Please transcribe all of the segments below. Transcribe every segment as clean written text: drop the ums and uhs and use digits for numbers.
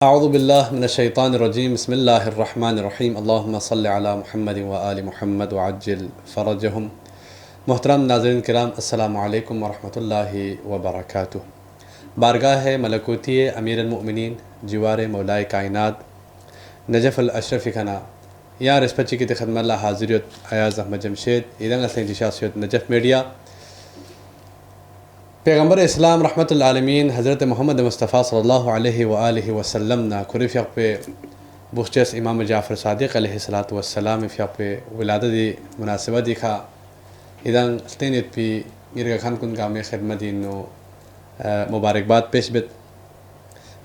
أعوذ बिल्लाह मिनश्शैतानिर्रजीम बिस्मिल्लाहिर्रहमानिर्रहीम अल्लाहुम्मा सल्लि अला मुहम्मद व आलि मुहम्मद व अज्जिल फ़रजहुम। मोहतरम नाज़रीन किराम, अस्सलामु अलैकुम व रहमतुल्लाहि व बरकातुहू। बारगाह मलकूती अमीरुल मोमिनीन जिवार मौलाए कायनात नजफ़ अल अशरफ़ी खना या रिस्पची की खदमत हाजिरियत अयाज़ अहमद जमशेद इदंग असली शासियत नजफ़ मीडिया पैगम्बर इस्लाम रहमतुल आलमीन हज़रत मोहम्मद मुस्तफ़ा सल्लल्लाहु अलैहि व आलिहि वसल्लम ना कुरिफ़ पे बुख्चस इमाम जाफ़र सादिक़ अलैहिस्सलातु वस्सलाम पे विलादत मुनासिबत दिखा इदंग स्तेनित पी गिरगा खान कुन गामे खिदमत नो मुबारकबाद पेश बित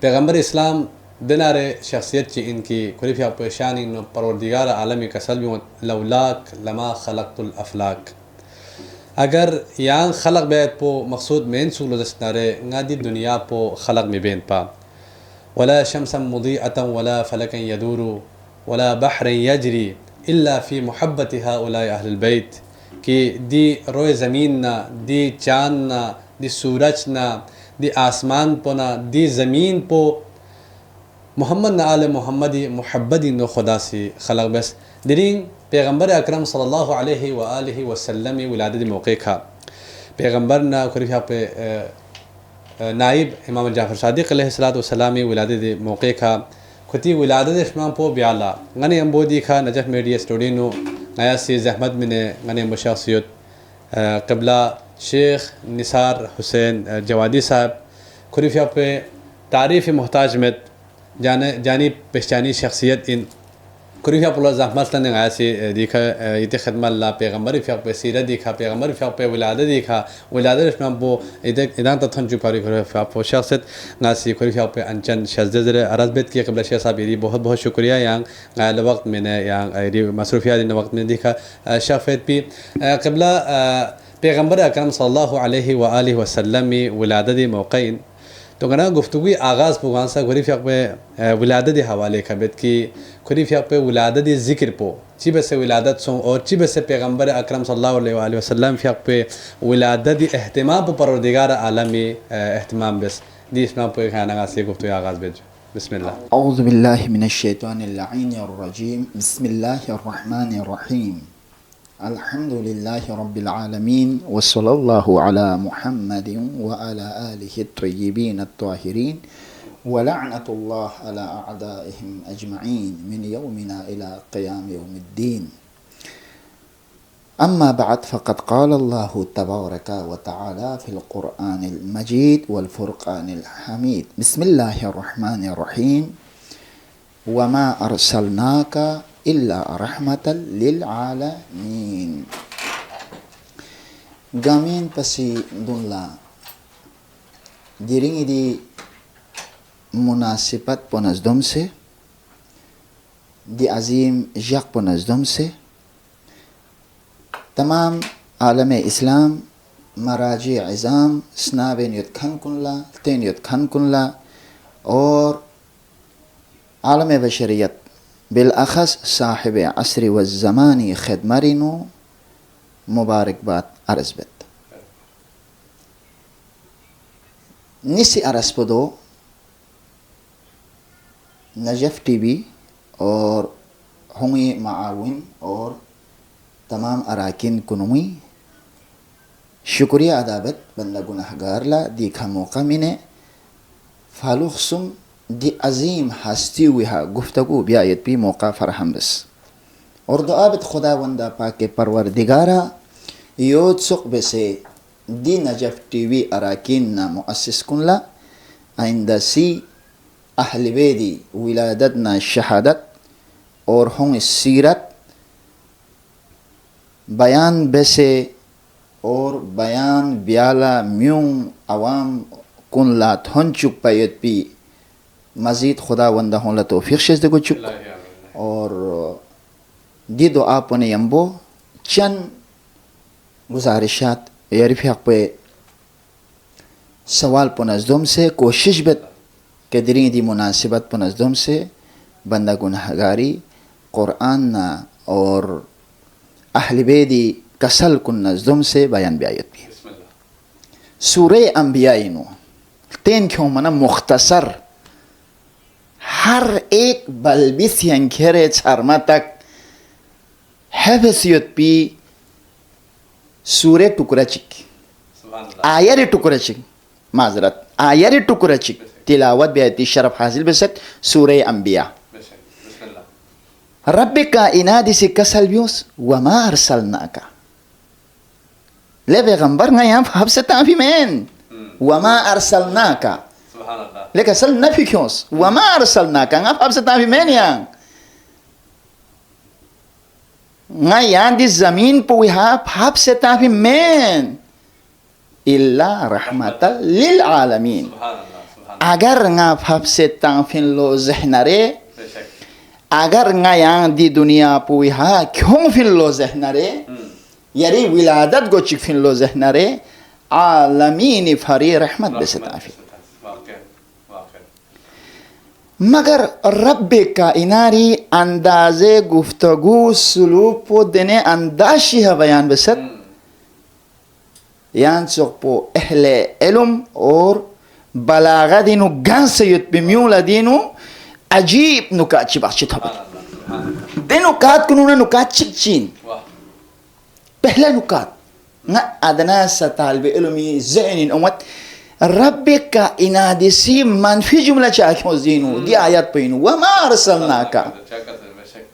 पैगम्बर इस्लाम दिनारे शख्सियत ची इनकी कुरिफ़ पे शान नो परवरदिगार आलमी कसल भी लौलाक लमा खलक़तुल अफ़लाक। अगर यान खलक बैत पो मकसूद मेन सूलो दस्तारे गादी दुनिया पो खलक में बेन पा वला शमसम मुदीअतम वला फलकन यदूरु वला बहरन यजरी इल्ला फी मुहब्बति हाउलाई अहलुल बैत कि दी रोए ज़मीन ना दी चाँद ना दी सूरज ना दी आसमान पो ना दी ज़मीन पो मोहम्मद न आल मोहम्मदी मुहब्बदी नो खुदा सी खलक बस दिरिंग पैगम्बर अकरम सल्लल्लाहु अलैहि व आलिहि वसल्लम विलादत मौके खा पैगम्बर ना कुरिफ़ा पे नाइब इमाम जाफ़र सादिक़ अलैहिस्सलातु वस्सलाम विलादत मौके खा खुती विलादत इस्माम पो ब्याला गने अम्बोदी खा नजफ़ मीडिया स्टूडियो नया सी जहमत मिने गने मुशासियत क़िबला शेख निसार हुसैन जवादी साहब कुरिफ़ा पे तारीफ़ मोहताज में जानी पहचानी शख्सियत इन कुरिफ़ा पुला जहमत ने आया से दिखा इते खदमत ला पैगम्बर फ़िया पे सीरत दिखा पैगम्बर फ़िया पे विलादत दिखा विलादत इसमें वो इते इदान तथन चुपारी कुरिफ़ा पे शख्सियत नासी कुरिफ़ा पे अनचन शज़्ज़र अरज़बत की क़िबला शेख साहब ये बहुत बहुत शुक्रिया यांग गायल वक्त मैंने यांग मसरूफ़ियात इन वक्त में दिखा शफ़ेत भी क़िबला पैगम्बर अकरम सल्लल्लाहु अलैहि व आलिहि वसल्लम विलादत मौक़इन तो गना गुफ्तगू आगाज़ पुगान सा कुरिफ़ा पे विलादत हवाले खबत की कुरिफ़ा पे विलादत ज़िक्र पो चिब से विलादत सो और चिब से पैगम्बर अकरम सल्लल्लाहु अलैहि वसल्लम फ़िया पे विलादत एहतमाम परवरदिगार आलमी एहतमाम बस दी इसमें पे खाना से गुफ्तगू आगाज़ बेज बिस्मिल्लाह। अऊज़ु बिल्लाहि मिनश्शैतानिर रजीम बिस्मिल्लाहिर रहमानिर रहीम अल्हम्दुलिल्लाहि रब्बिल आलमीन वस्सल्लल्लाहु अला मुहम्मदिन व अला आलिहि त्तय्यिबीन अत्ताहिरीन व लअनतुल्लाहि अला अअदाइहिम अजमईन मिन यौमिना इला क़ियाम यौमिद्दीन। अम्मा बअद फ़क़द क़ालल्लाहु तबारक व तआला फ़िल क़ुरआनिल मजीद वल फ़ुरक़ानिल हमीद। बिस्मिल्लाहिर रहमानिर रहीम व मा अरसलनाका इल्ला रहमतल लिल आलमीन। गामीन पसी दुल्ला दिरिंग दी मुनासिबत पनज़दम से दी अज़ीम जक पनज़दम से तमाम आलम इस्लाम मराजी इज़ाम स्नाबेन युत खन कुल्ला तेन युत खन कुल्ला और आलम बशरियत बिलअख़स साहिब असरी व ज़मानी खिदमरिनो मुबारकबाद अर्ज़बत। निसी अरसपदो नजफ़ टीवी और होंगी माआविन और तमाम अराकिन कुनुमी शुक्रिया अदाबत बंदा गुनाहगार ला दिखा मौका मिने फालुखसुम दी अज़ीम हस्ती हुई गुफ्तगू ब्यायत भी मौका फरहम बस और दुआबत खुदा वंदा पाके परवरदिगारा योद सुख बसे दी नजफ़ टीवी अराकिन ना मुअस्सिस कुनला आइंदा सी अहल बेदी विलादत ना शहादत और हों सीरत बयान बसे और बयान ब्याला म्यूं अवाम कुनला थन चुक पायत भी मज़ीद खुदा वंदा होला तौफीक शेज़ को चुक और दी दुआ पने यम्बो चंद गुजारिशात यारिफ़ हक़ पे सवाल पनज़दम से कोशिश बत के दिरिंग दी मुनासिबत पनज़दम से बंदा गुनाहगारी क़ुरआन ना और अहल बेदी कसल कुन नज़दम से बयान ब्यायत भी सूरे अंबिया इनो तेन क्यों मना मुख्तसर हर एक बलबिस यंखेरे छरमा तक हैसियत पी सूरे टुकराचिक आयरे टुकराचिक माजरत आयरे टुकराचिक तिलावत बेहती शरफ हासिल बेसत सूरे अंबिया रब काइनात से कसल बियोस वमा अरसलनाका ले पैगंबर ना यहाँ हफ्से ताफी मैन वमा अरसलनाका ले कसल नफी क्योंस वमा अरसलनाका आप हफ्से ताफी मैन यहाँ दी जमीन पे यहाँ हफ्से ताफी मैन इल्ला रहमतल लिल आलमीन अगर ना हफ्से ताफिन लो जहनरे अगर यहाँ दी दुनिया पुहा क्यों फिन लो जहनरे यारी विलादत गो चिक फिन लो जहनरे आलमीन फरी रहमत बेसताफी मगर रब का इनारी अंदाज़े गुफ्तगू सलूक पो देने अंदाशी है बयान बेसत यान चोकपो अहले इल्म और बलागा दिनु गान सय्यद बिम्यूला दिनु अजीब नुकात चिबाची था ते नुकात कुनूना नुकात चिकचिन पहला नुकात ना अदना सताल इल्मी ज़ैनिन उम्मत रब का इनादिसी मनफी जुमला चाक्यों ज़ीनु दी आयत पैनु वमा अरसलनाका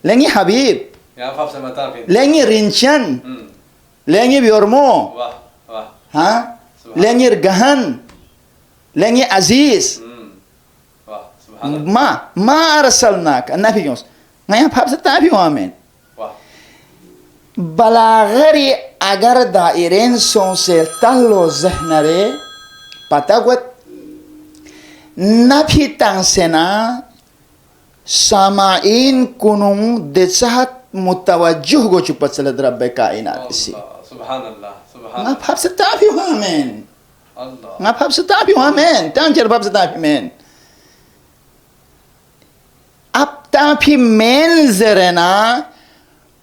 लेंगे हबीब लेंगे रिंचन लेंगे बियोरमो हाँ लेंगे गहन लेंगे अजीज ما أرسلناك النبي يوسف ما يفهم ستابي وامين بلاغري أجر دائرين سونسل تلو زهنري بتاعت نبي تانسنا سامعين كنون دسات متوجه جو چوب سلد رب كائنات سي سبحان الله سبحان الله ما يفهم ستابي وامين الله ما يفهم ستابي وامين تانجر باب ستابي مين अब ताफी मेन जरना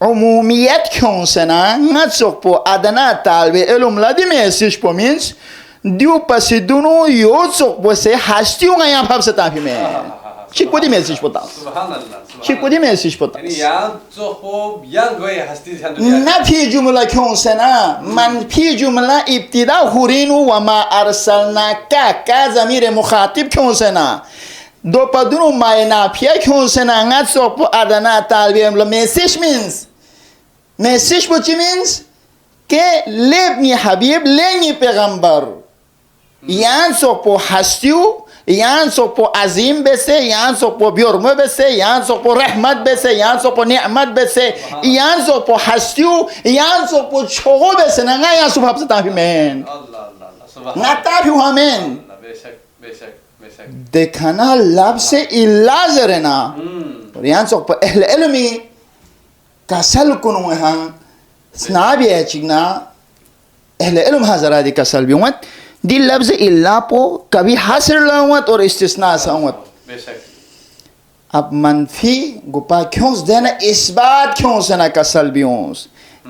उमूमियत क्यों सना नचोक पो अदना तालबे इल्म लदी मैसेज पो मींस दियो पसिदुनो यो चोक पो से हास्तियो गया भाव से ताफी में चिकोदी मैसेज पोता सुभान अल्लाह चिकोदी मैसेज पोता यां चोक पो यां गए हास्ति ना फी जुमला क्यों सना मन फी जुमला इब्तिदा हुरीनु वमा अरसलना का ज़मीर मुखातिब क्यों सना दो पदुनु मायना फिया क्यों से ना अंगात सोप अदना तालबीम लो मैसेज पुची मीन्स के लेबनी हबीब लेनी पैगंबर यान सोपो हस्तियु यान सोपो अजीम बेसे यान सोपो बियोरमो बेसे यान सोपो रहमत बेसे यान सोपो निअमत बेसे यान सोपो हस्तियु यान सोपो छोगो बेसे ना यान सोपो हब्स ताफी मैन ना ताफी हुआ मैन देखना लब से इल्ला जरना और यहाँ चौक पर अहले इल्मी कसल कुनु हैं स्नाबी है चिकना अहले इल्म हज़रा दी कसल भी हुआ दी लफ्ज़ इल्ला पो कभी हासिल लाऊंगा और इस्तिस्ना साऊंगा अब मनफी गुपा क्यों देना इस बात क्यों से ना कसल भी हूँ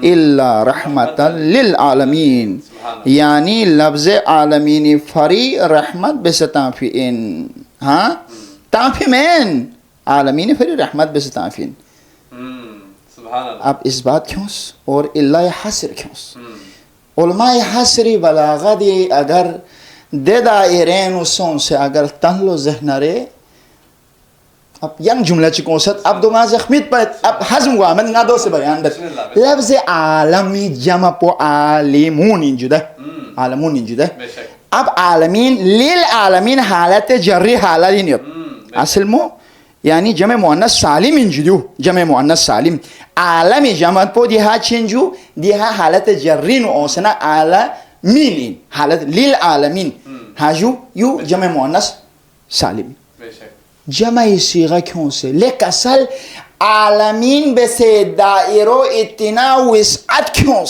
इल्ला रहमतल लिल आलमीन यानी लफ्ज़ आलमीनी फरी रहमत बेसताफिन हाँ ताफी मैन आलमीनी फरी रहमत बेसताफिन अब इस बात क्यों और इल्ला हासिर क्यों उलमा हासिरी बलागा दी अगर दे दायरेन उसों से अगर तहलो ज़हनरे अब यंग जुमला चिकों सत अब दो गाज़ ख़मीत पर अब हज़म हुआ मैं ना दो से बयान बस लफ्ज़ आलमी जमा पो आलिमून इंजुदा आलमून इंजुदा अब आलमीन लिल आलमीन हालत जर्री हालत ही नहीं असल मो यानी जमे मुअन्नस सालिम इंजुदू जमे मुअन्नस सालिम आलमी जमा पो दिहा चिंजू दिहा हालत जर्री नो ओसना आलमीन हालत लिल आलमीन हाजू यू जमे मुअन्नस सालिम जमा सीगा क्यों से लेक असल आलमीन बेसे दायरो इतना विसअत क्यों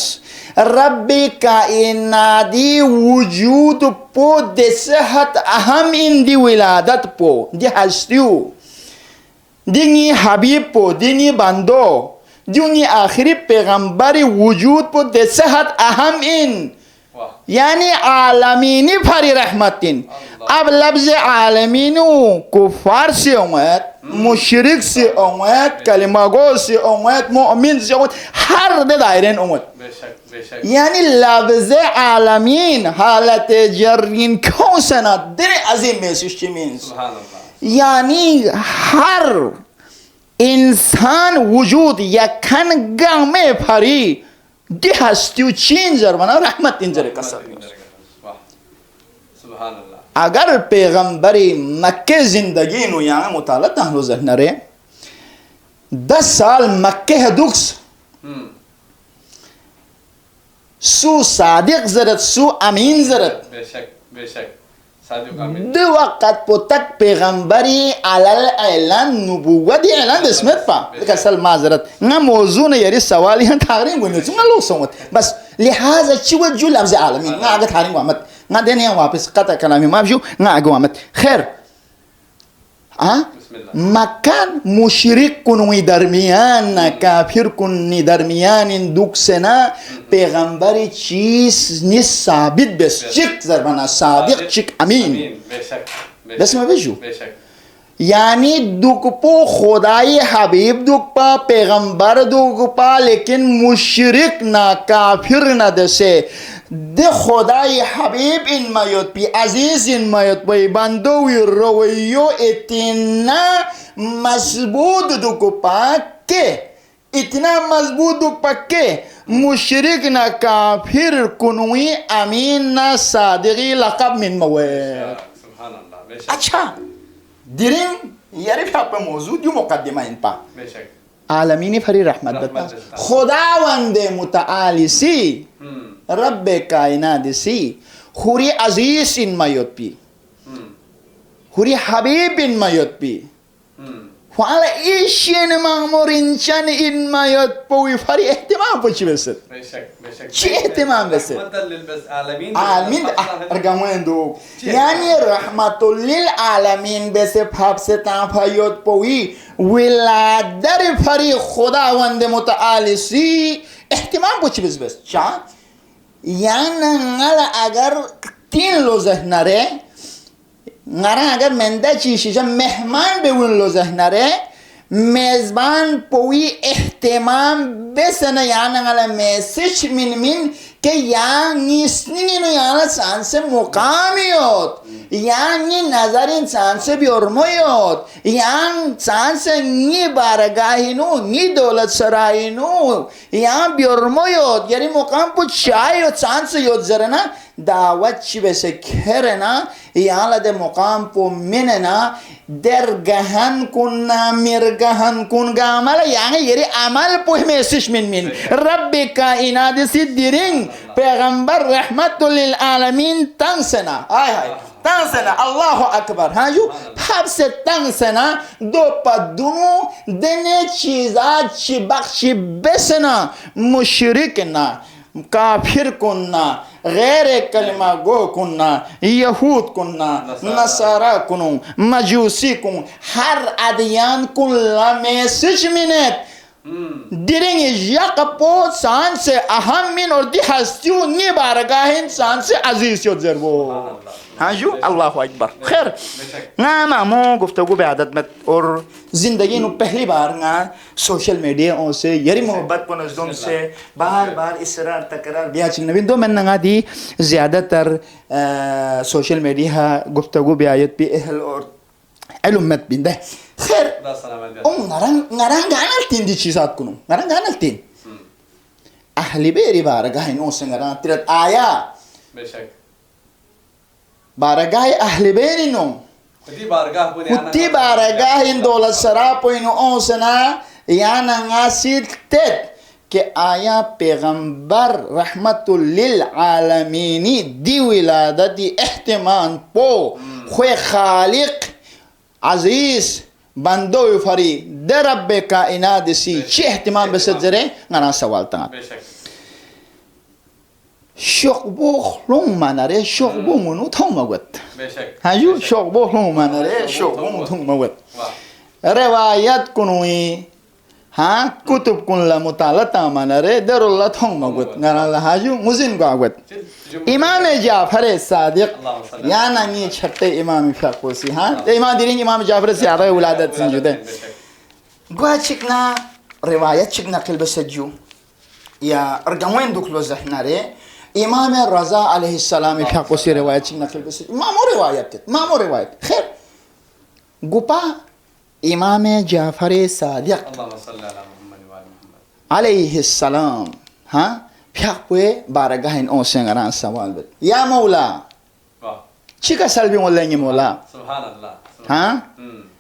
रब्बी काइनादी वजूद पो देसहत अहम इन दी विलादत पो दी हस्तियु दिंगी हबीब पो दिंगी बंदो दिंगी आखिरी पैगंबरी वजूद पो देसहत अहम इन यानी आलमीनी फरी रहमतिन अब लफ्ज़ आलमीन कुफार से ओमद, मुशरिक से ओमद, कलिमा गो से ओमद, मोमिन से ओमद, हर दे दायरेन ओमद। यानी लफ्ज़ आलमीन हालत जर्रीन कौन सना दिन अजीम में सिस्टम मीन्स यानी हर इंसान वजूद यखन गांव में फरी दिहस्त्यु चेंजर बना रहमत इंजर कसर। अगर पैगंबरी मक्के जिंदगी नु यहाँ मुताला तहलो जहनरे 10 साल मक्के है दुख्स सु सादिक जरत सु अमीन जरत बेशक सादिक अमीन दो वक़्त पोतक पैगंबरी अलल ऐलान नबुव्वत ऐलान दस्मत पा कसल माजरत ना मौजू ने यारी सवाल यहाँ थारे बुने चुना लो सोमत बस लिहाजा चुवा जो लफ्ज़ आलमीन ना आगे थारे वामत ना देने यहाँ वापस कता कलामी माफ़जू ना आगे वामत खैर मकान मुशरिक कुन्नी दरमियान ना काफिर कुन्नी दरमियान इन दुख से ना पैगंबरी चीज़ निस साबित बस चिक ज़रबना सादिक चिक अमीन बस मैं बेजू यानी दुख पो खुदाई हबीब दुख पा पैगंबर दुख पा लेकिन मुशरिक ना काफिर ना दसे दे खुदाई हबीब इन मयत पी अजीज इन मयत पी बंदो रवैयो इतना मजबूत दुख पा के इतना मजबूत दुख पा के मुशरिक ना काफिर कुनवी अमीन ना सादिकी लक़ब मिन मवे। अच्छा दिरिंग यारे भी आप मौजूद यू मुकद्दिमा इन पा आलमीनी फरी रहमत बता खुदावंदे मुतआलिसी रब्बे कायनादिसी हुरी अजीज इन मयोत हुरी हबीब इन मयोत वाला इशन मामोरिंचन इन मयोत पोई फरी एहतिमाम पोची बेसत ची एहतिमाम बेसत आलमीन अर्गमन दो यानी रहमतुल लिल आलमीन बेसे फाप से ताफायोत पोई विलादर फरी खुदावंद मुतआलिसी एहतिमाम पोची बेस चा याना ngala agar tin lo zahnare ngara agar menda चीज़ मेहमान बेउन लो ज़हनरे मेज़बान पोई एहतमाम बेसन याना ngala मैसेज मिन के यानी स्निंग नो याना सांस से मुकामियोत यानी नज़र इंसान से भी और मोयोत यान सांस नी बारगाहिनो नी दौलत सराइनो यान भी और मोयोत यानी मुकाम पुच चाय सांस योत जरना दावत चिबे से खेरना यहाँ लदे मुकाम पो मिनना दरगहन कुन्ना मिरगहन कुन गामल यहाँ ये अमल पो मैसेज मिन रब्बे कायनात से दिरिंग पैगंबर रहमतुल लिल आलमीन तंसना हाय हाय तंसना अल्लाह अकबर हाँ जो भाव से तंसना दो पदुनु देने चीज़ा चिबख्शी बेसना मुशरिक ना काफिर कुन्ना गैर कलिमा गो कुन्ना यहूद कुन्ना नसारा कुनु मजूसी कुन हर अदियान कुन मैसेज मिनट दिरेंग यकपो सान से अहम मिन और दी हस्तियों नी बारगाहिन सान से अजीज यो जरबो हाँ जो अल्लाह अकबर खैर ना मामो गुफ्तगू बेअदद में और ज़िंदगी नु पहली बार ना सोशल मीडिया से यरी मोहब्बत को नज़दों से बार बार इसरार तकरार बिया चिंग नबी दो मैं नंगा दी ज़्यादातर सोशल मीडिया गुफ्तगू बेआयत भी अहल और अलुम्मत बिंदे खैर ngarang ganal tin di chisat kuno ngarang ganal tin ahli beri baragah ino se ngarang tirat aya बेशक baragah ahli beri no uti baragah in dola sarapo ino osana yana ngasit tet ke aya पैगंबर रहमतुल लिल आलमीनी दी विलादती एहतिमाम पो ख्वे खालिक अजीज बंदो फरी दे रब्बे कायनात सी ची एहतिमाम बेसजरे ngana सवाल ता शोकबो ख्लोंग मानरे शोकबो मुनु थौ मगत हाजु शोकबो ख्लोंग मानरे शोकबो मुनु थौ मगत रिवायत कुनुई ها كتب كن لا مطالعة مناره در الله ثم مقت نرى لهاجو مزين قاعد إمام جعفر الصادق يا نمي شرطة إمام فاقوسي ها إمام ديرين إمام جعفر الصادق ولادة سنجده قاعد شكنا رواية شكنا قلب سجو يا رجعوين دكتور زحناري إمام الرضا عليه السلام فاقوسي رواية شكنا قلب سجو ما مو رواية خير قبا إمام جعفر الصادق اللهم صل على محمد وآل محمد عليه السلام ها بيحكوا بارجاهن أوسين عن سوال بيت يا مولا شيكا سلبي ولا يني مولا سبحان الله ها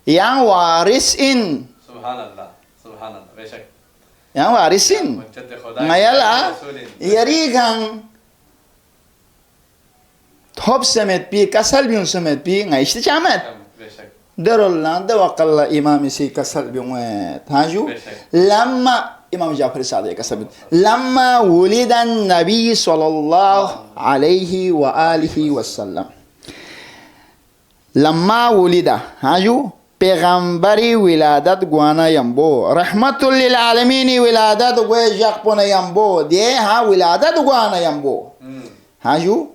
يا وارث إن سبحان الله بشك يا وارث إن ما يلا يريغان توب سمت بي كسلبي سمت بي عايشت جامد بشك درولنا دوقلا إمام سي كسلبي وين هاجو لما إمام جعفر الصادق كسبت لما ولد النبي صلى الله عليه وآله وسلم لما ولد هاجو پیغمبری ولادت گوانا یمبو رحمت للعالمین ولادت گوی جاقپونا یمبو دیه ها ولادت گوانا یمبو هاجو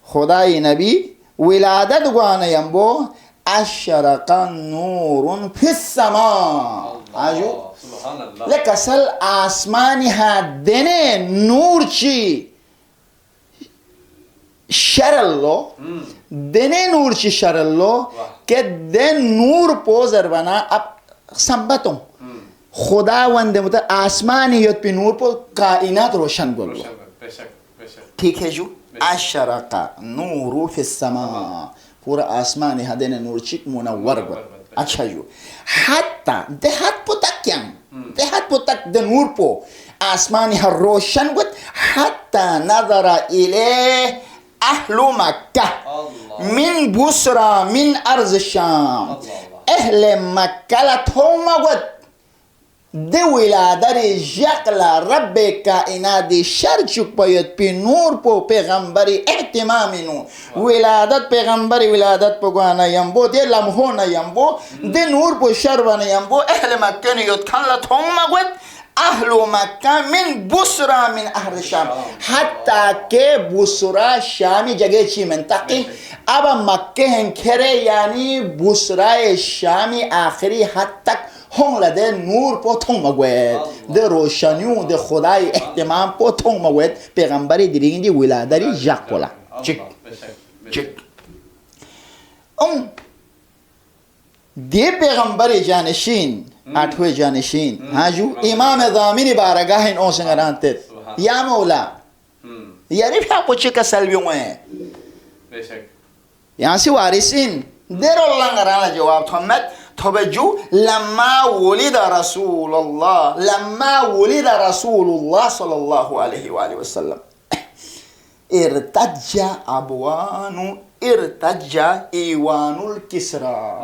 خدای نبی ولادت گوانا یمبو أشرق نور في السماء هاجو سبحان الله لك سل آسمانها دنه نور چی شرلو دنه نور چی شرلو که دن نور پوزر بنا اب سنبتوں خداوند مت آسمانیت پہ نور پو کائنات روشن بولو ٹھیک ہے جو اشرق نور فی السماء پورا آسمانی هدن نور چیک منور بود اچھا جو حتی دهات پو تک یم دهات پو تک ده نور پو آسمانی ها روشن بود حتی نظر الیه اهل مکه من بسرا من ارض شام اهل مکه لطوم بود ده ولادر جقل رب کائنات شرچک باید پی نور پو پیغمبری احتمام نور ولادت پیغمبری ولادت پو گوانا یمبو ده لمحونا یمبو ده نور پو شروانا یمبو اهل مکه نیوت کن لطوم بود اهل مکه من بسرا من اهل شام حتی که بسرا شامی جگه چی منطقی ابا مکه هنکره یعنی بسرا شامی آخری حتی هون لده نور پو تون مگوید ده روشنیو ده خدای احتمام پو تون مگوید پیغمبری دیرین دی ولادری جاک پولا چک چک دی پیغمبری جانشین آٹھوے جانشین ہاجو امام ضامن بارگاہ ان اوسن رانتت یا مولا یاری پھا پوچھے کا سلویوں ہیں یہاں سے وارثین دیر اللہ نرانا جواب تھمت توجه لما ولد رسول الله صلى الله عليه وآله وسلم ارتج ایوان الكسرى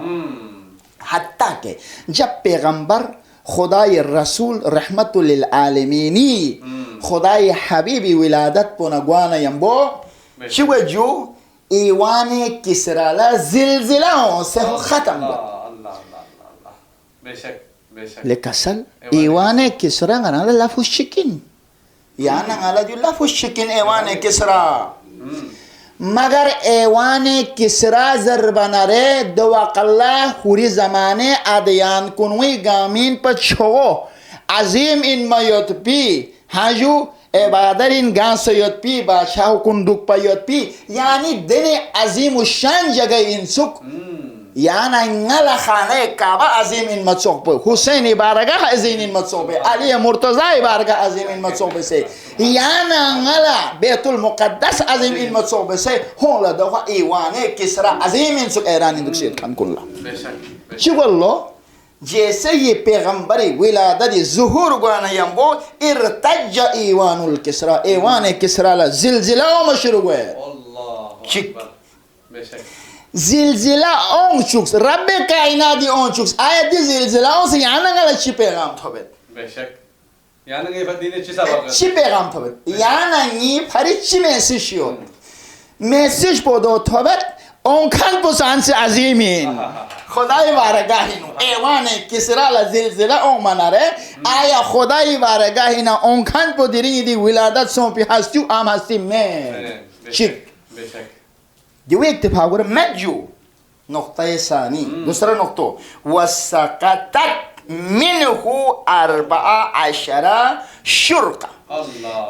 حتی کہ جب پیغمبر خدای رسول رحمت للعالمینی خدای حبیبی ولادت پنگوانا یمبو شو جو ایوان کسرى لا زلزلہ سے ختم بود لكسل إيوان كسرى أنا لا فوشكين يعني أنا جو لا فوشكين إيوان كسرى مگر إيوان كسرى زربنا ره دواق الله خوري زمانه أديان كنوي غامين پچو عظيم إن ما يتبي هاجو عبادر این گان سیاد پی بادشاہ کندوک پایاد پی یعنی دن عظیم و شان جگہ این سک یعنی نگل خانه کعبه عظیم این متصوب حسین بارگاه عظیم این متصوب علی مرتضی بارگاه عظیم این متصوب سے یعنی نگل بیت المقدس عظیم این متصوب سے ہون لدوها ایوانه کسرا عظیم این سک ایرانی دکشید کن کلا چی والله جیسے یہ پیغمبری ولادت ظہور گوانا یمبو ارتج ایوان الکسرا ایوان کسرا لا زلزلہ مشروع ہے چک زلزلہ اون چکس رب کائناتی اون چکس آیت دی زلزلہ اون سے یعنی گلا چی پیغام تھوبت بے شک یعنی فدینه چی سبب چی پیغام تھوبت یعنی پری چی میسیج شد میسیج پودو تھوبت اون کن پسانس عظیمین خدای بارگاهینو ایوان کسرا لزلزله او مناره آیا خدای بارگاهینا اون کن پو دیرینی دی ولادت سون پی هستی و ام هستی من چیک دیو اتفاق ور مجو نقطه ثانی دوسرا نقطه وسقطت منه 14 شرقه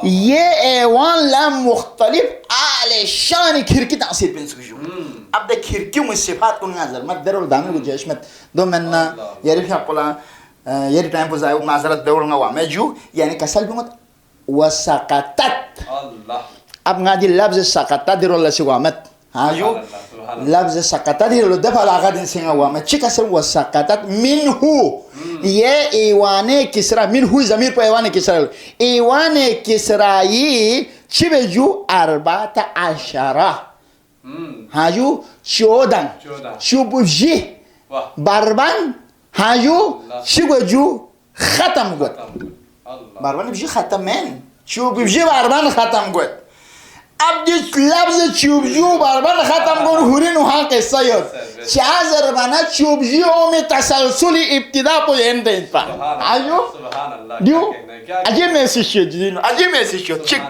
ये एवान ला मुख्तलिफ आले शान खिड़की तासीर बिन सुजू अब दे खिड़कियों में सिफात को नजर मत दरुल दामे को जशमत दो मन्ना यारी फियाकुला यारी टाइम पर जाए माजरत दरुल नवा मजू यानी कसल बिमत वसaqatat अल्लाह अब ngadi lafz saqatat दरुल सिवामत हाजू लफ्ज सकाता दी लो दफा लागा दिन सिंगा हुआ मैं चिका से वसaqatat मिनहु ये ईवाने किसरा मिनहु ज़मीर पर ईवाने किसरा ईवाने किसराई चिबेजू 14 हाजू 14 शुबुजी बारबान हाजू शुबुजू ختم गत बारबान बिजी ختم में शुबुजी बारबान ختم गत अब जिस लफ्ज चुबजू बारबान ختم कौन हुरिन वहाँ के सयद चार बना चुबजियों में तसलसुली इब्तिदा को एंड इन पर आयो दियो अजय मैसेज दिनो अजय मैसेज चिक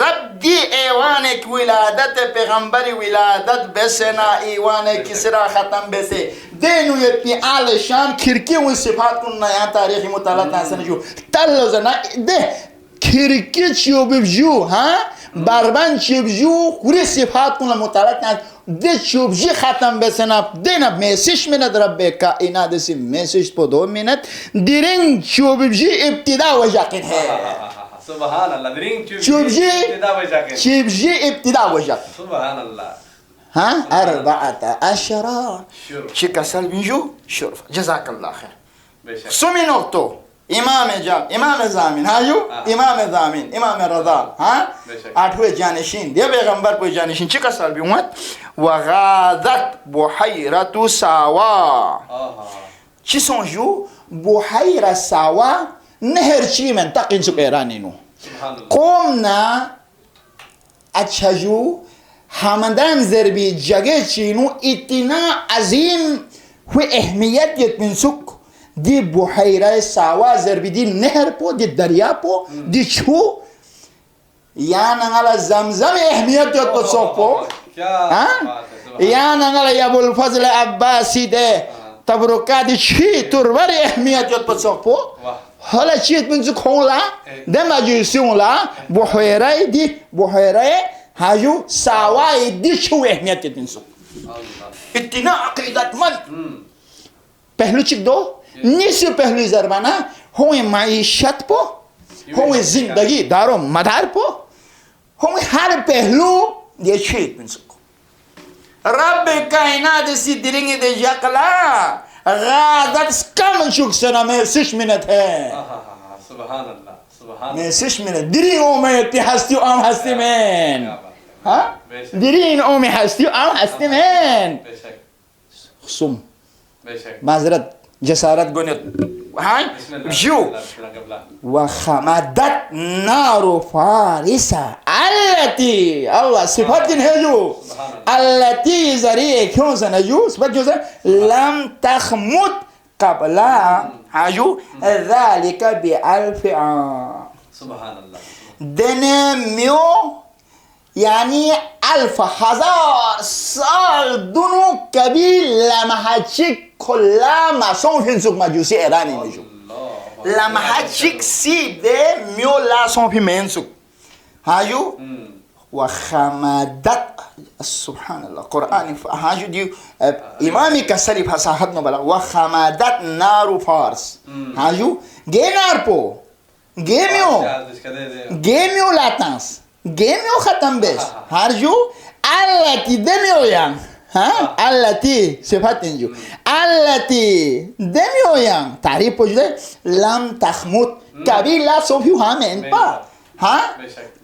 रद्दी ऐवान एक विलादत पैगंबरी विलादत बेसना ऐवान किसरा ختم बेसे देनु ये पी आले शान खिड़कियों में सिफात को नया तारीख मुताला तासन जो तल जना दे खिड़की चुबजू हाँ बारबान चुबजू पूरी सिफात को मुताला दे चुबजी ختم बेसना देना मैसेज में रब्बे कायनात से मैसेज पर 2 मिनट दिरिंग चुबजी इब्तिदा वजाकिन है सुभान अल्लाह दिरिंग चुबजी इब्तिदा वजाकिन सुभान अल्लाह ها 14 شيكا سالبنجو شرف جزاك الله خير سمي نقطه امام جام امام زامین هاجو امام زامین امام رضا ها आठवें जानशीन दे पैगंबर को जानशीन चिका साल भी हुआ वगादत बुहैरतु सावा चिसोंजू बुहैरा सावा नहर ची में तकिन सुकेरानी नो قومنا अच्छाजू हमदान ज़रबी जगह चीनू इतना अजीम हुई अहमियत من सुक दी बुहैरा सावा ज़रबी दी नहर पो दी दरिया पो दी छू या नंगला ज़मज़म अहमियत तो सोपो या नंगला अबुल फज़ल अब्बासी दे तबरुका दी छी तुरवर अहमियत तो सोपो हला चीत من सुखोला दे मजूसियोला बुहैरा दी बुहैरा हाजू सावा दी छू अहमियत من सुक इतना अकीदतमंद पहलू चिक दो निस पहलू ज़रबाना होए माइशत पो होए जिंदगी दारो मदार पो होए हर पहलू ये चीत من सुक रब कायनात सी दिरेंगे दे यकला गादत कम शुक सना में 6 मिनट है सुभान अल्लाह सुभान में 6 मिनट दिरिंग ओ में हस्ती आम हस्ती में ها दिरिंग ओ में हस्ती आम हस्ती में सुम معذرت جسارت قنط هاي جو وخمدت نار فارسة التي الله صفات هجو التي زريع كون سنجو صفات جو لم تخمد قبلها هجو ذلك ب1000 عام سبحان الله دنميو يعني 1000 سال دونو كبير لما هاتشيك كلا ما صون في سوق مجوسي إيراني نجو لما هاتشيك سي ده ميو لا صون في منسوق هاجو وخمدت سبحان الله قرآن هاجو ديو إمامي كسري فصاحتنا بلا وخمدت نار فارس هاجو جي نار بو جيميو لاتنس جيميو ختم بس هارجو التي دميو يان ها التي صفات نجو التي دميو يان تعريف وجود لم تخمد كبير لا صوفيو هامين با ها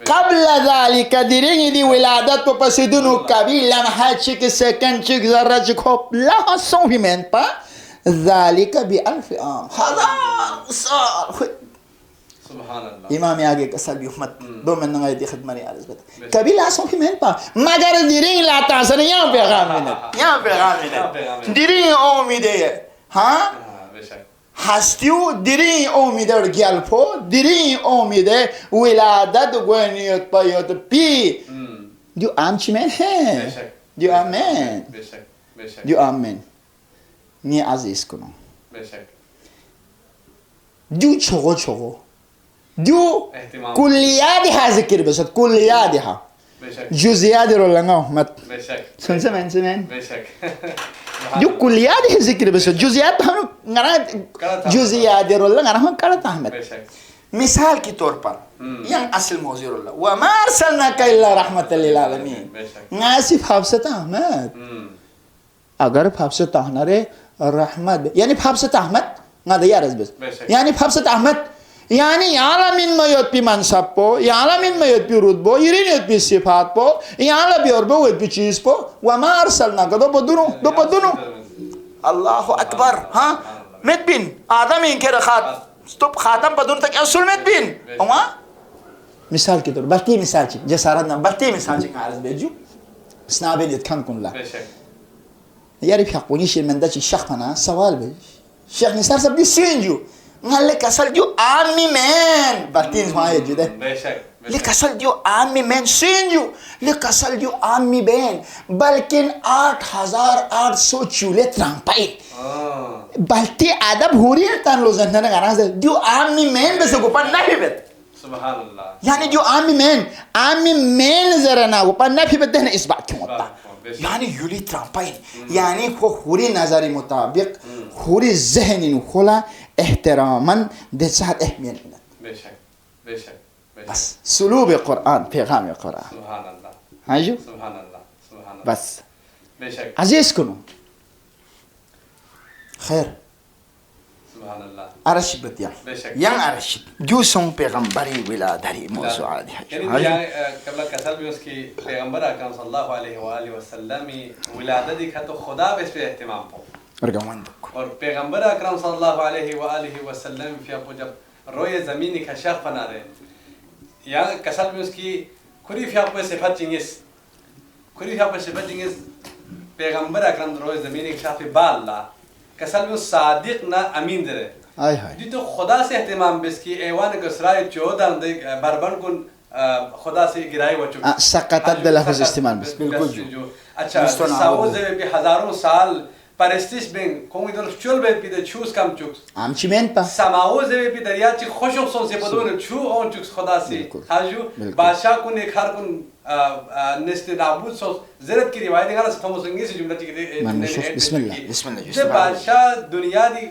قبل ذلك ديرين دي ولادت بسيدونو كبير لم هاتشك سكن شك ذرة شك هوب لا صوفي من با ذلك ب1000 عام 1000 سال सुभान अल्लाह इमाम आगे कसल भी उम्मत दो में नंगे दी खिदमत अर्ज बता कभी लासों की मेन पा मगर दिरिंग लाता सन यहाँ पैगाम मिनट दिरिंग उम्मीद है हाँ बेशक हस्तियों दिरिंग उम्मीद और ग्यालफो दिरिंग उम्मीद है विलादत गुनियत पायत पी जो आमची में है जो आमेन बेशक बेशक जो आमेन नहीं अजीज करो बेशक जो छोगो छोगो जो एहतिमाम कुलियात है जिक्र बस कुलियात है बेशक जुजियात रोलंगा मत बेशक सुन से मैन बेशक जो कुलियात है जिक्र बस जुजियात हम गना जुजियात रोलंगा हम करता हम बेशक मिसाल के तौर पर yang asal mawzirullah wa ma arsalnaka illa rahmatan lil alamin ngasih hafsat ahmad agar hafsat ahnare rahmat yani hafsat ahmad ngada ya razbes yani hafsat ahmad yani alamin mayot pi mansab po alamin mayot pi rutbo irin yot pi sifat po ala bi orbo wet pi cheez po wa ma arsalnaka do podunu Allahu akbar ha medbin adam in kera khat stop khatam padun tak asul medbin oma مثال كده بلتي مثال شيء جسارتنا بلتي مثال شيء عارف بيجو سنابين يتكلم لا يعرف يحقوني شيء من ده شيء شخ أنا سوال بيج شخ نصار سبدي سينجو قال لك أصل جو آمي من بلتي ما يجو ده لك أصل جو آمي من سينجو لك أصل جو آمي بين بلكن 8,800 چولة ترامپاي بلتي أدب هوري تان لوزن هنا كنا جو آمي من بس كوبان نبي بيت سبحان الله يعني جو عمي مين زرنا وبنا في بدهنا إسبع كمطة يعني يولي ترامبين يعني هو خوري نظري مطابق خوري ذهني وخلا احتراما ده ساعد أهمية بشك بس سلوب القرآن پیغام القرآن سبحان الله هاجو سبحان الله بس بشك عزيز كنو خير سبحان الله أرشب بديا yang أرشب جوسون پیغمبری ولادری موضوع عادي يعني قبل كسل भी उसकी पैगंबर अकरम सल्लल्लाहु अलैहि वसल्लम विलादत का तो खुदा बस पे एहतिमाम हो और पैगंबर अकरम सल्लल्लाहु अलैहि वसल्लम फिर आपको जब रोए ज़मीन का शख बना रहे यहाँ कसल भी उसकी खुरी फिर आपको सिफत जिंगिस पैगंबर अकरम रोए ज़मीन का शख पे बाल्ला कसल भी सादिक ना अमीन दे जी तो खुदा से एहतिमाम बस की ऐवान कसराय 14 बरबन को खुदा से गिराए वो चुके सकतत लफ्ज़ इस्तेमाल बस बिल्कुल जो अच्छा साउज़ पे हजारों साल परस्तिश बें कोई इधर चुल बे पीते छूस कम चुक्स आमची मेन पा समाउज़ पे भी दरिया ची खुशों सों से बदों छू और चुक्स खुदा से हाजू बादशाह को नेखार को निस्ते नाबूद सो ज़रूरत की रिवायत निकाला से थोमस इंग्लिश जुमला ची बिस्मिल्लाह जब बादशाह दुनिया दी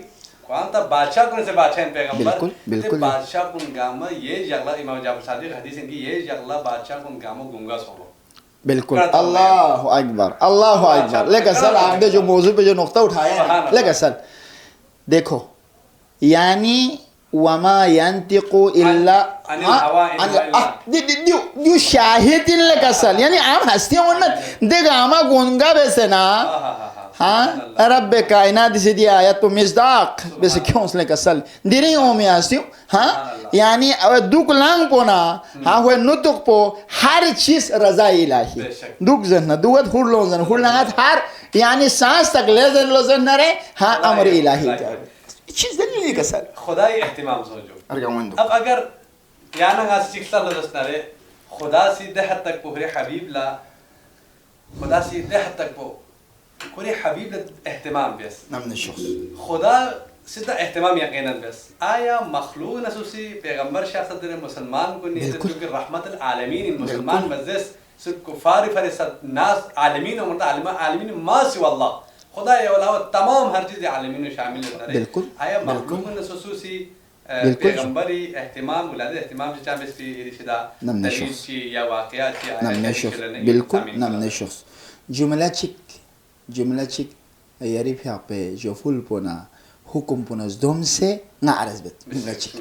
कौन था बादशाह कौन से बादशाह इन पैगंबर बिल्कुल बादशाह कौन गामा ये जगला इमाम जाफर सादिक हदीस इनकी ये जगला बादशाह कौन गामा गुंगा सोलो बिल्कुल अल्लाह अकबर लेकिन सर आपने जो मौजू पे जो नुक्ता उठाया है लेकिन सर देखो यानी वमा यंतिकु इल्ला दियो शाहिद लेकिन सर यानी आप हस्तियों उनमें देख आमा गुंगा वैसे ना हाँ रब कायनात से दिया आयत तो मिज़दाक वैसे क्यों उसने कसल दिरी ओमी आस्तियों हाँ यानी दुख लांग पोना हाँ हुए नुतुक पो हर चीज़ रज़ा इलाही दुख जन्ना दुआत हुर लोज़न हुर लांगात हर यानी सांस तक लेज़न लोज़न नरे हाँ अमर इलाही जाए चीज़ दलील कसल खुदा ही एहतिमाम सोचो अब अगर याना गास चिक्सा लोज़न नरे खुदा सी दहत तक पुहरे हबीब ला खुदा सी दहत तक पो كوري حبيب اهتمام بس نمن الشخص خدا سيدا اهتمام يقينا بس آية مخلوق نسوسي پیغمبر شخص در مسلمان کو نہیں کیونکہ رحمت العالمین مسلمان مزس سر کفار فرست ناس عالمین و عالمین ما سوى الله خدا یا علاوہ تمام ہر چیز عالمین شامل ہے آية مخلوق نسوسي پیغمبری اهتمام ولادت اهتمام جو چاہے اس کی شدا دلیل چی یا واقعات چی نمن الشخص بالکل نمن الشخص جملة شيك يعرف يا بي جفول بنا حكم بنا زدوم سه نعرز بيت جملة شيك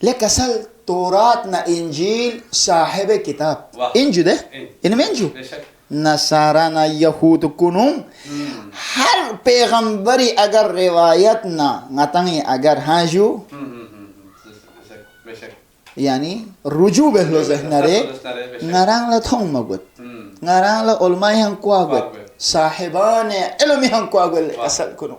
لك أصل توراتنا إنجيل صاحب كتاب إنجو ده إنه إنجو نصارى يهود كنوم هر پیغمبری اگر روایتنا نتانی اگر هاجو يعني رجوع به ذهنره نران لا ثوم مقود نران لا علماء هنقوا صاحبان علمي هنقوا أصل كنوا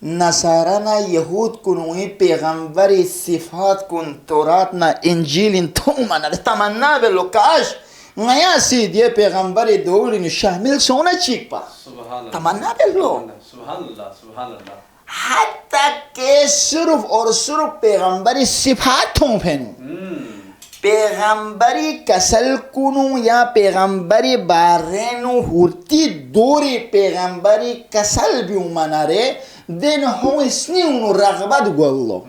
نصارنا يهود كنوا پیغمبر صفات كن توراتنا انجيل ثومنا تمنا باللوكاش نیا سید یہ پیغمبر دور شامل سونا چیک پا تمنا باللو سبحان الله سبحان الله حتی کہ صرف اور صرف پیغمبری صفات ہوں پھینو پیغمبری کسل کنو یا پیغمبری بارینو ہورتی دوری پیغمبری کسل بیو مناره دین ہوں اسنی انو رغبت گولو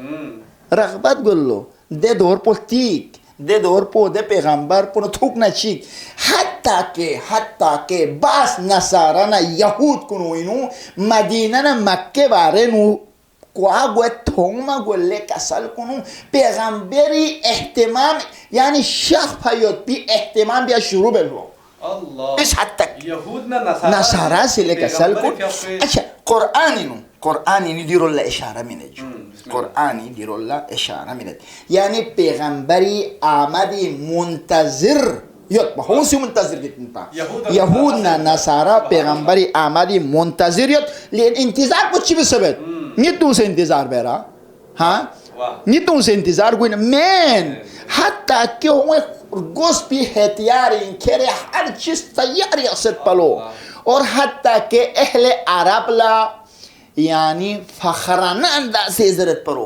رغبت گولو دے دور پولتیک دے دور پو دے پیغمبر پو نتوک نچیک حتی کہ باس نصارنا یهود کنو اینو مدینه مکه بارینو کوه گوه توما گوه لکسل کنو پیغمبری احتمام یعنی شخ پیاد بی احتمام بیا شروع بلو الله بس حتی يهودنا نصارا سی لکسل کن اچھا قرآنی دیرو الله اشاره مینج قرآنی دیرو الله اشاره مینج یعنی پیغمبری آمدی منتظر یاد با هونسی منتظر گیتن تا یهودنا نصارا پیغمبری آمدی منتظر یاد لیکن انتظار کو چی بسبب نیت تو سے انتظار بیرا ها نیت تو سے انتظار کوئی من حتی کہ وہ گوشت بھی احتیاری کرے ہر چیز تیاری اصد پلو اور حتی کہ اہل عرب لا یعنی فخرانہ انداز سے عزرت پرو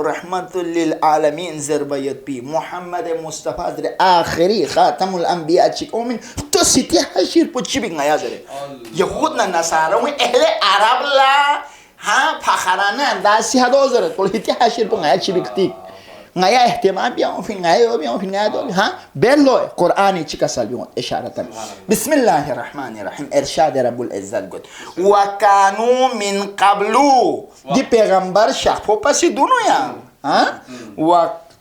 رحمت للعالمین زربیت پی محمد مصطفیٰ در آخری خاتم الانبیاء چکو من تو سیتی حشیر پچی بھی نیا زرے یہودنا نصارا میں اہل عرب لا ہاں فخرانہ انداز سے حدو زرت پرو سیتی حشیر پو نیا چی بکتی نیا احتمام بیاؤں پھر نیا بیاؤں پھر نیا دو ہاں بیلو قرآنی چکا سال بیاؤں اشارتا بسم اللہ الرحمن الرحیم ارشاد رب العزت گد وَكَانُوا مِن قَبْلُ دی پیغمبر شخفو پسی دونو یا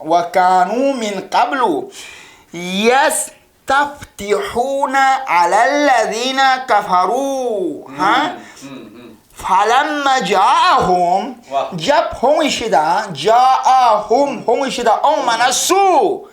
وَكَانُوا مِن قَبْلُ يَسْتَفْتِحُونَ عَلَى الَّذِينَ كَفَرُوا فلما جاءهم جب هم شدا اومن سو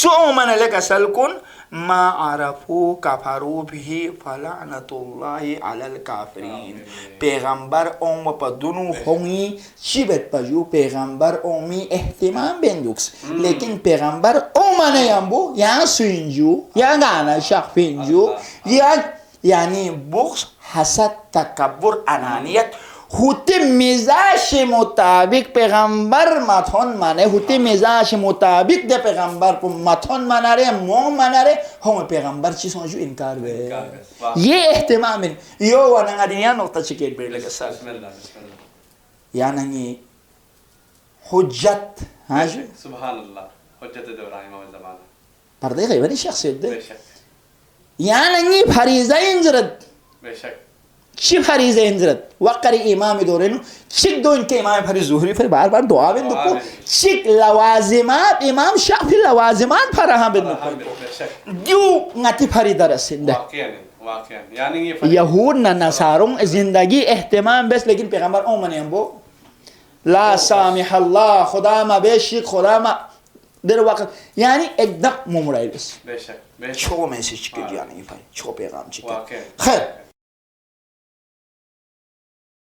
اومن لك سلكن ما عرفوا كفروا به فلعنة الله على الكافرين پیغمبر اوم پا دونو همی چی بد پجو پیغمبر اومی احتمام بندوکس لیکن پیغمبر اومن یمبو یا سوینجو یا گانا شخفینجو یا یعنی بغض حسد تکبر انانیت ہوتے مزاج مطابق پیغمبر ماتون مانے ہوتے مزاج مطابق دے پیغمبر کو ماتون مانا رہے مو مانا رہے ہم پیغمبر چیزوں جو انکار گئے یہ احتمام ہے یو ونگا دنیا نقطہ چکیت بیر لگا سال یعنی حجت سبحان اللہ حجت دوران امام الزمان پردے غیبانی شخصیت دے یعنی فریضہ انجرد چی فریضہ انجرد وقری امام دورینو چک دو انکے امام فریض ظہری پھر بار بار دعا بندو کو چک لوازمات امام شافی لوازمات فرہاں بندو کو دیو نتی فریضہ رسندہ یہود نا نصاروں زندگی احتمام بس لیکن پیغمبر اومن ہم لا سامح اللہ خدا ما بیشک خدا ما در وقت یعنی ایک دق ممرائل بس چھو میسیج کی یعنی چھو پیغام چکے خیر